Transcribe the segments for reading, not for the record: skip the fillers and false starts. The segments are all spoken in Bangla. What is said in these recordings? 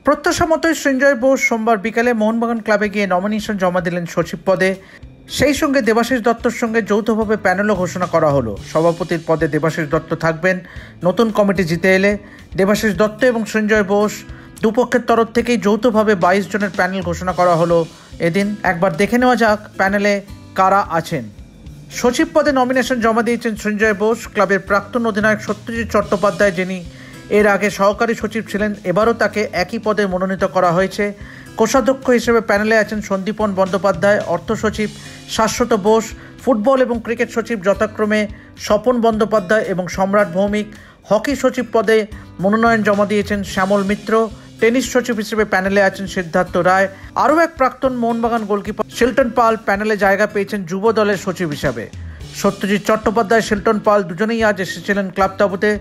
প্রত্যাশা মতোই সঞ্জয় বোস সোমবার বিকালে মোহনবাগান ক্লাবে গিয়ে নমিনেশন জমা দিলেন সচিব পদে। সেই সঙ্গে দেবাশিস দত্তর সঙ্গে যৌথভাবে প্যানেলও ঘোষণা করা হলো। সভাপতির পদে দেবাশিস দত্ত থাকবেন। নতুন কমিটি জিতে এলে দেবাশিস দত্ত এবং সঞ্জয় বোস দুপক্ষের তরফ থেকেই যৌথভাবে 22 জনের প্যানেল ঘোষণা করা হলো এদিন। একবার দেখে নেওয়া যাক প্যানেলে কারা আছেন। সচিব পদে নমিনেশন জমা দিয়েছেন সঞ্জয় বোস। ক্লাবের প্রাক্তন অধিনায়ক সত্যজিৎ চট্টোপাধ্যায়, যিনি এর আগে সহকারী সচিব ছিলেন, এবারও তাকে একই পদে মনোনীত করা হয়েছে। কোষাধ্যক্ষ হিসেবে প্যানেলে আছেন সন্দীপন বন্দ্যোপাধ্যায়, অর্থ সচিব শাশ্বত বোস, ফুটবল এবং ক্রিকেট সচিব যথাক্রমে স্বপন বন্দ্যোপাধ্যায় এবং সম্রাট ভৌমিক। হকি সচিব পদে মনোনয়ন জমা দিয়েছেন শ্যামল মিত্র। টেনিস সচিব হিসেবে প্যানেলে আছেন সিদ্ধার্থ রায়। আরও এক প্রাক্তন মোহনবাগান গোলকিপার শিল্টন পাল প্যানেলে জায়গা পেয়েছেন যুব দলের সচিব হিসাবে। সত্যজিৎ চট্টোপাধ্যায়, শিল্টন পাল দুজনেই আজ এসেছিলেন ক্লাব তাবুতে।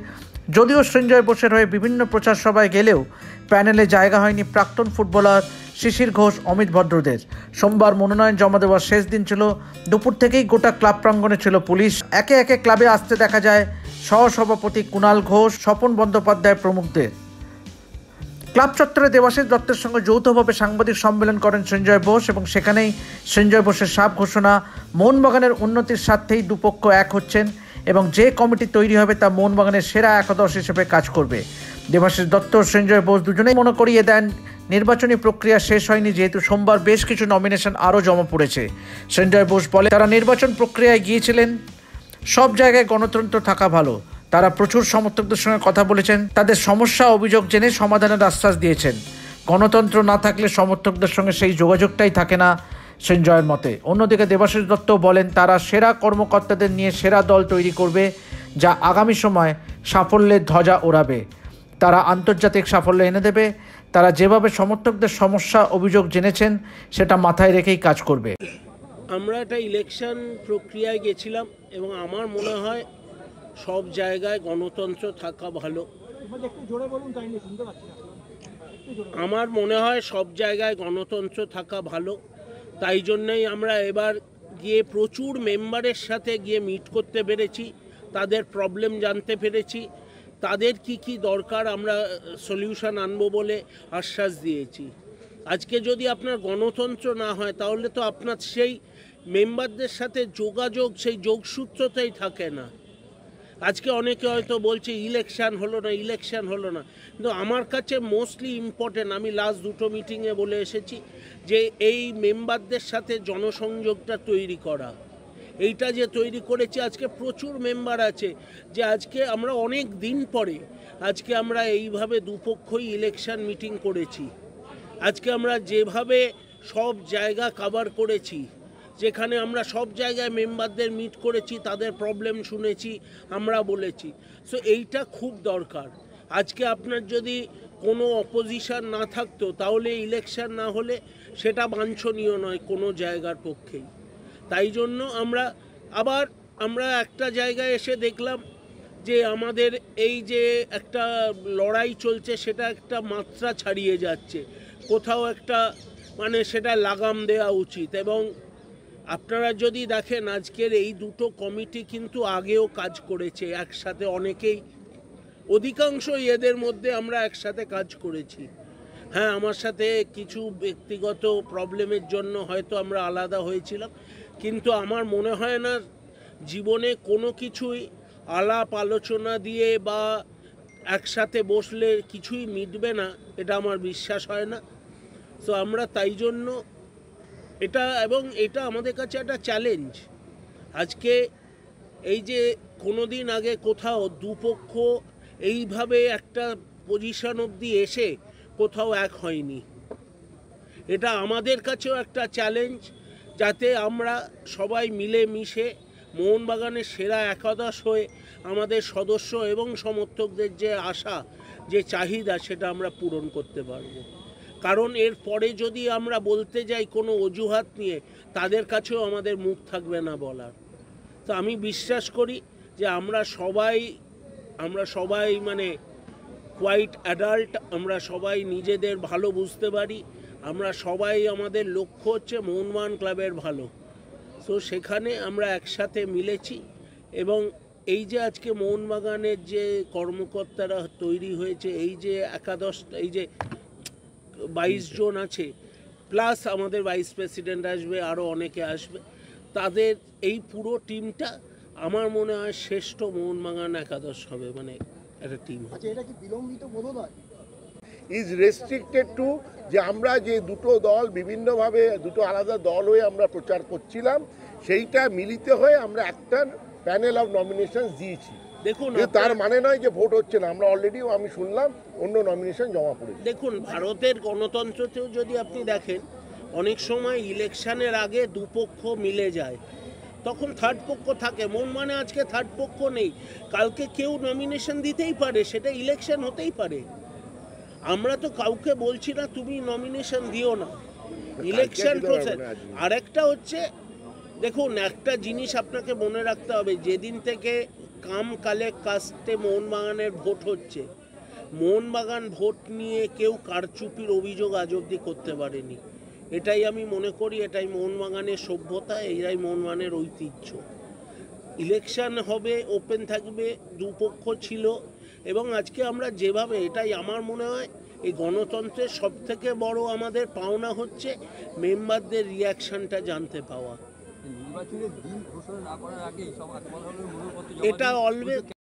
যদিও সঞ্জয় বোসের হয়ে বিভিন্ন প্রচার সভায় গেলেও প্যানেলে জায়গা হয়নি প্রাক্তন ফুটবলার শিশির ঘোষ, অমিত ভদ্রদের। সোমবার মনোনয়ন জমা দেওয়ার শেষ দিন ছিল। দুপুর থেকেই গোটা ক্লাব প্রাঙ্গণে ছিল পুলিশ। একে একে ক্লাবে আসতে দেখা যায় সহসভাপতি কুণাল ঘোষ, স্বপন বন্দ্যোপাধ্যায় প্রমুখদের। ক্লাব চত্বরে দেবাশিস দত্তের সঙ্গে যৌথভাবে সাংবাদিক সম্মেলন করেন সঞ্জয় বোস এবং সেখানেই সঞ্জয় বোসের সাফ ঘোষণা, মোহনবাগানের উন্নতির স্বার্থেই দুপক্ষ এক হচ্ছেন এবং যে কমিটি তৈরি হবে তা মোহনবাগানের সেরা একাদশ হিসেবে কাজ করবে। দেবাশিস দত্ত ও সঞ্জয় বোস দুজনেই মনে করিয়ে দেন নির্বাচনী প্রক্রিয়া শেষ হয়নি, যেহেতু সোমবার বেশ কিছু নমিনেশন আরও জমা পড়েছে। সঞ্জয় বোস বলে, তারা নির্বাচন প্রক্রিয়ায় গিয়েছিলেন, সব জায়গায় গণতন্ত্র থাকা ভালো। তারা প্রচুর সমর্থকদের সঙ্গে কথা বলেছেন, তাদের সমস্যা অভিযোগ জেনে সমাধানের আশ্বাস দিয়েছেন। গণতন্ত্র না থাকলে সমর্থকদের সঙ্গে সেই যোগাযোগটাই থাকে না সঞ্জয়ের মতে। অন্যদিকে দেবাশিস দত্ত বলেন, তারা সেরা কর্মকর্তাদের নিয়ে সেরা দল তৈরি করবে, যা আগামী সময় সাফল্যের ধ্বজা ওড়াবে। তারা আন্তর্জাতিক সাফল্য এনে দেবে। তারা যেভাবে সমর্থকদের সমস্যা অভিযোগ জেনেছেন সেটা মাথায় রেখেই কাজ করবে। আমরা একটা ইলেকশন প্রক্রিয়ায় গেছিলাম এবং আমার মনে হয় সব জায়গায় গণতন্ত্র থাকা ভালো। আমার মনে হয় সব জায়গায় গণতন্ত্র থাকা ভালো। তাই জন্যই আমরা এবার গিয়ে প্রচুর মেম্বারের সাথে গিয়ে মিট করতে পেরেছি, তাদের প্রবলেম জানতে পেরেছি, তাদের কি দরকার আমরা সলিউশন আনবো বলে আশ্বাস দিয়েছি। আজকে যদি আপনার গণতন্ত্র না হয় তাহলে তো আপনার সেই মেম্বারদের সাথে যোগাযোগ, সেই যোগসূত্রটাই থাকে না। আজকে অনেকে হয়তো বলছে ইলেকশন হলো না, কিন্তু আমার কাছে মোস্টলি ইম্পর্টেন্ট, আমি লাস্ট দুটো মিটিংয়ে বলে এসেছি যে এই মেম্বারদের সাথে জনসংযোগটা তৈরি করা। এইটা যে তৈরি করেছি, আজকে প্রচুর মেম্বার আছে যে আজকে আমরা অনেক দিন পরে আজকে আমরা এইভাবে দুপক্ষই ইলেকশন মিটিং করেছি। আজকে আমরা যেভাবে সব জায়গা কভার করেছি, যেখানে আমরা সব জায়গায় মেম্বারদের মিট করেছি, তাদের প্রবলেম শুনেছি, আমরা বলেছি। সো এইটা খুব দরকার। আজকে আপনার যদি কোনো অপোজিশন না থাকতো তাহলে ইলেকশন না হলে সেটা বাঞ্ছনীয় নয় কোনো জায়গার পক্ষেই। তাই জন্য আমরা একটা জায়গায় এসে দেখলাম যে আমাদের এই যে একটা লড়াই চলছে সেটা একটা মাত্রা ছাড়িয়ে যাচ্ছে। কোথাও একটা সেটা লাগাম দেওয়া উচিত। এবং আপনারা যদি দেখেন আজকের এই দুটো কমিটি কিন্তু আগেও কাজ করেছে একসাথে, অনেকেই, অধিকাংশই এদের মধ্যে আমরা একসাথে কাজ করেছি। হ্যাঁ, আমার সাথে কিছু ব্যক্তিগত প্রবলেমের জন্য হয়তো আমরা আলাদা হয়েছিলাম, কিন্তু আমার মনে হয় না জীবনে কোনো কিছুই আলাপ আলোচনা দিয়ে বা একসাথে বসলে কিছুই মিটবে না, এটা আমার বিশ্বাস হয় না। তো আমরা তাই জন্য এটা আমাদের কাছে একটা চ্যালেঞ্জ। আজকে এই যে কোনো দিন আগে কোথাও দুপক্ষ এইভাবে একটা পজিশন অবধি এসে কোথাও এক হয়নি। এটা আমাদের কাছেও একটা চ্যালেঞ্জ, যাতে আমরা সবাই মিলে মিশে মোহনবাগানের সেরা একাদশ হয়ে আমাদের সদস্য এবং সমর্থকদের যে আশা, যে চাহিদা, সেটা আমরা পূরণ করতে পারবো। কারণ এর পরে যদি আমরা বলতে যাই কোনো অজুহাত নিয়ে, তাদের কাছেও আমাদের মুখ থাকবে না বলার। তো আমি বিশ্বাস করি যে আমরা সবাই কোয়াইট অ্যাডাল্ট, আমরা সবাই নিজেদের ভালো বুঝতে পারি। আমরা সবাই, আমাদের লক্ষ্য হচ্ছে মোহনবাগান ক্লাবের ভালো। তো সেখানে আমরা একসাথে মিলেছি এবং এই যে আজকে মোহনবাগানের যে কর্মকর্তারা তৈরি হয়েছে, এই যে একাদশ, এই যে 22 জন আছে, প্লাস আমাদের ভাইস প্রেসিডেন্ট আসবে, আরও অনেকে আসবে। তাদের এই পুরো টিমটা আমার মনে হয় শ্রেষ্ঠ মোহনবাগান একাদশ হবে, মানে একটা টিম। আচ্ছা, এটা কি বিলম্বিত বোধোদয়? ইজ রেস্ট্রিক্টেড টু যে আমরা যে দুটো দল বিভিন্নভাবে দুটো আলাদা দল হয়ে আমরা প্রচার করছিলাম, সেইটা মিলিত হয়ে আমরা একটা প্যানেল অফ নমিনেশন দিয়েছি। দেখুন, তার মানে নয় যে ভোট হচ্ছে না, আমরা অলরেডি আমি শুনলাম অন্য নমিনেশন জমা পড়েছে। দেখুন, ভারতের গণতন্ত্রতেও যদি আপনি দেখেন, অনেক সময় ইলেকশনের আগে দুপক্ষ মিলে যায়, তখন থার্ড পক্ষ থাকে। মোহনবাগানে আজকে থার্ড পক্ষ নেই, কালকে কেউ নমিনেশন দিতেই পারে, সেটা ইলেকশন হতেই পারে। আমরা তো কাউকে বলছি না তুমি নমিনেশন দিও না, ইলেকশন প্রসেস। আরেকটা হচ্ছে, দেখুন একটা জিনিস আপনাকে মনে রাখতে হবে, যেদিন থেকে কাম কালেক্ট কাস্টে মোহনবাগানের ভোট হচ্ছে, মোহনবাগান ভোট নিয়ে কেউ কারচুপির অভিযোগ আজ অবধি করতে পারেনি। এটাই আমি মনে করি, এটাই মোহনবাগানের সভ্যতা, এটাই মোহনবাগানের ঐতিহ্য। ইলেকশন হবে, ওপেন থাকবে, দুপক্ষ ছিল, এবং আজকে আমরা যেভাবে, এটাই আমার মনে হয় এই গণতন্ত্রের সবথেকে বড় আমাদের পাওনা হচ্ছে মেম্বারদের রিয়াকশনটা জানতে পাওয়া। নির্বাচনের দিন ঘোষণা না করার আগেই সব এটা অলওয়েজ